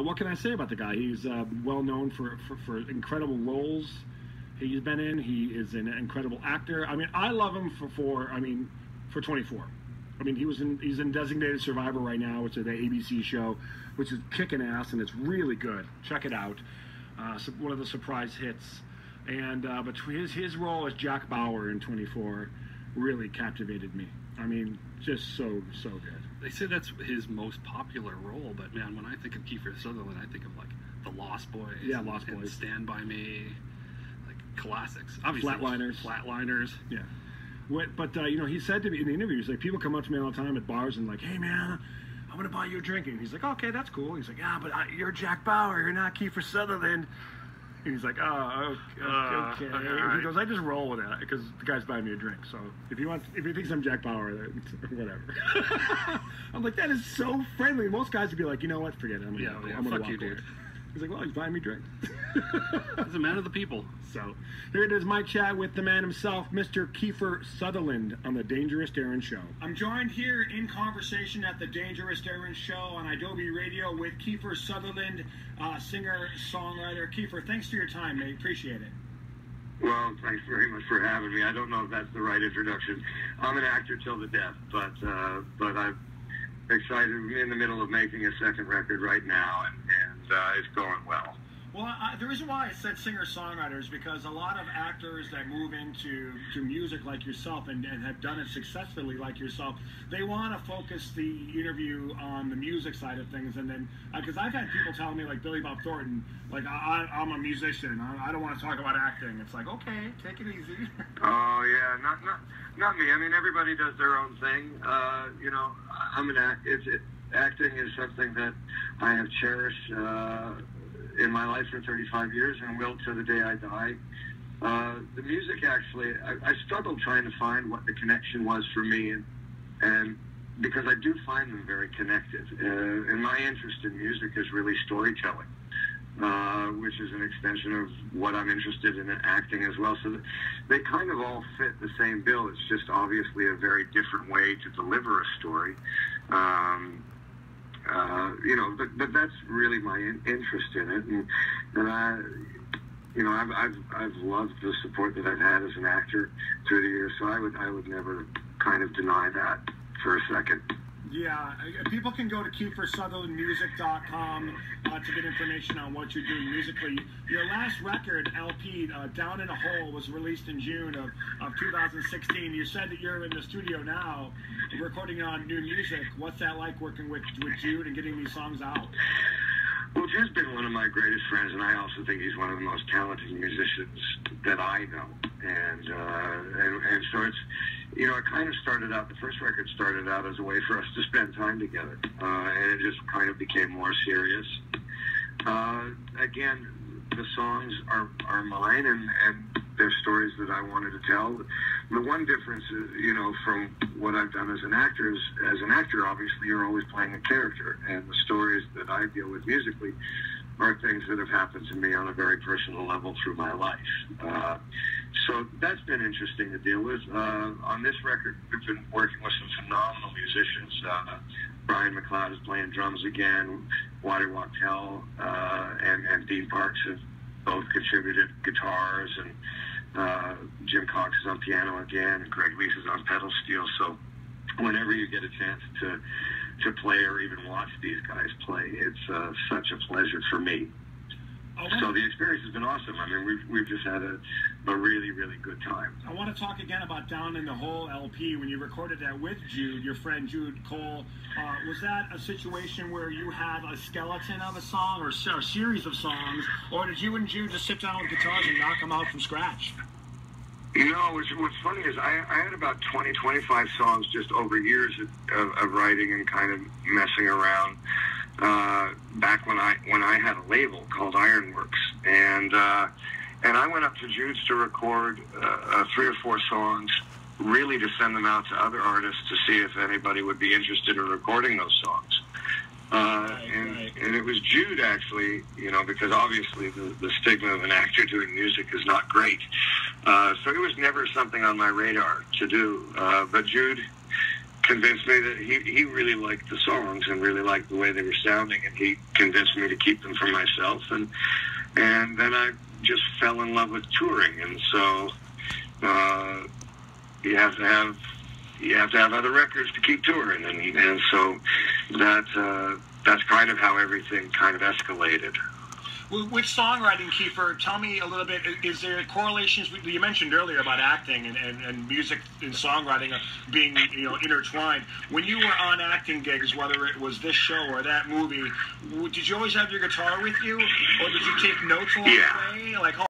what can I say about the guy? He's well known for incredible roles he's been in. He is an incredible actor. I mean, I love him for 24. I mean, he's in Designated Survivor right now, which is the ABC show, which is kicking ass, and it's really good. Check it out. One of the surprise hits. And but his role as Jack Bauer in 24 really captivated me. I mean, just so good. They say that's his most popular role, but man, when I think of Kiefer Sutherland, I think of like The Lost Boys. Yeah, Lost Boys. Stand By Me, like classics. Obviously, Flatliners. Yeah. But he said to me in the interviews, like, people come up to me all the time at bars and like, hey man, I'm gonna buy you a drink. And he's like, okay, that's cool. He's like, yeah, but you're Jack Bauer, you're not Kiefer Sutherland. And he's like, oh, okay. He goes, I just roll with that because the guy's buying me a drink. So if he thinks I'm Jack Bauer, whatever. I'm like, that is so friendly. Most guys would be like, you know what, forget it. I'm gonna walk away. He's like, well, he's buying me drinks. He's a man of the people. So here it is, my chat with the man himself, Mr. Kiefer Sutherland, on the Dangerous Darren Show. I'm joined here in conversation at the Dangerous Darren Show on Adobe Radio with Kiefer Sutherland, singer-songwriter. Kiefer, thanks for your time, mate. Appreciate it. Well, thanks very much for having me. I don't know if that's the right introduction. I'm an actor till the death, but I'm excited. I'm in the middle of making a second record right now, and it's going well. Well, the reason why I said singer-songwriter is because a lot of actors that move into music like yourself and have done it successfully like yourself, they want to focus the interview on the music side of things. And then, because I've had people telling me, like Billy Bob Thornton, like, I'm a musician, I don't want to talk about acting. It's like, okay, take it easy. Oh, yeah, not me. I mean, everybody does their own thing. Acting is something that I have cherished in my life for 35 years and will to the day I die. The music, actually, I struggled trying to find what the connection was for me, and because I do find them very connected. And my interest in music is really storytelling, which is an extension of what I'm interested in acting as well. So they kind of all fit the same bill. It's just obviously a very different way to deliver a story. But that's really my interest in it, and I've loved the support that I've had as an actor through the years. So I would never kind of deny that for a second. Yeah, people can go to KieferSutherlandMusic.com to get information on what you're doing musically. Your last record, LP, Down in a Hole, was released in June of 2016. You said that you're in the studio now recording on new music. What's that like working with Jude and getting these songs out? Well, Jude's been one of my greatest friends, and I also think he's one of the most talented musicians that I know. And so it's, it kind of started out, the first record started out as a way for us to spend time together. And it just kind of became more serious. Again, the songs are mine, and they're stories that I wanted to tell. The one difference is, from what I've done as an actor is, obviously, you're always playing a character. And the stories that I deal with musically are things that have happened to me on a very personal level through my life. So that's been interesting to deal with. On this record, we've been working with some phenomenal musicians. Brian McLeod is playing drums again. Waddy Wachtel and Dean Parks have both contributed guitars, and Jim Cox is on piano again, and Greg Weiss is on pedal steel. So whenever you get a chance to play or even watch these guys play, it's such a pleasure for me. So the experience has been awesome. I mean, we've just had a really, really good time. I want to talk again about Down in the Hole LP. When you recorded that with Jude, your friend Jude Cole, was that a situation where you had a skeleton of a song or a series of songs, or did you and Jude just sit down with guitars and knock them out from scratch? What's funny is I had about 25 songs just over years of writing and kind of messing around. Back when I had a label called Ironworks, and I went up to Jude's to record 3 or 4 songs, really to send them out to other artists to see if anybody would be interested in recording those songs. And it was Jude, actually, because obviously the stigma of an actor doing music is not great. So it was never something on my radar to do. But Jude convinced me that he really liked the songs and really liked the way they were sounding, and he convinced me to keep them for myself. And then I just fell in love with touring, and so you have to have other records to keep touring, and so that's kind of how everything kind of escalated. With songwriting, Kiefer, tell me a little bit, is there correlations, you mentioned earlier about acting and music and songwriting being, intertwined. When you were on acting gigs, whether it was this show or that movie, did you always have your guitar with you? Or did you take notes along the way? Like,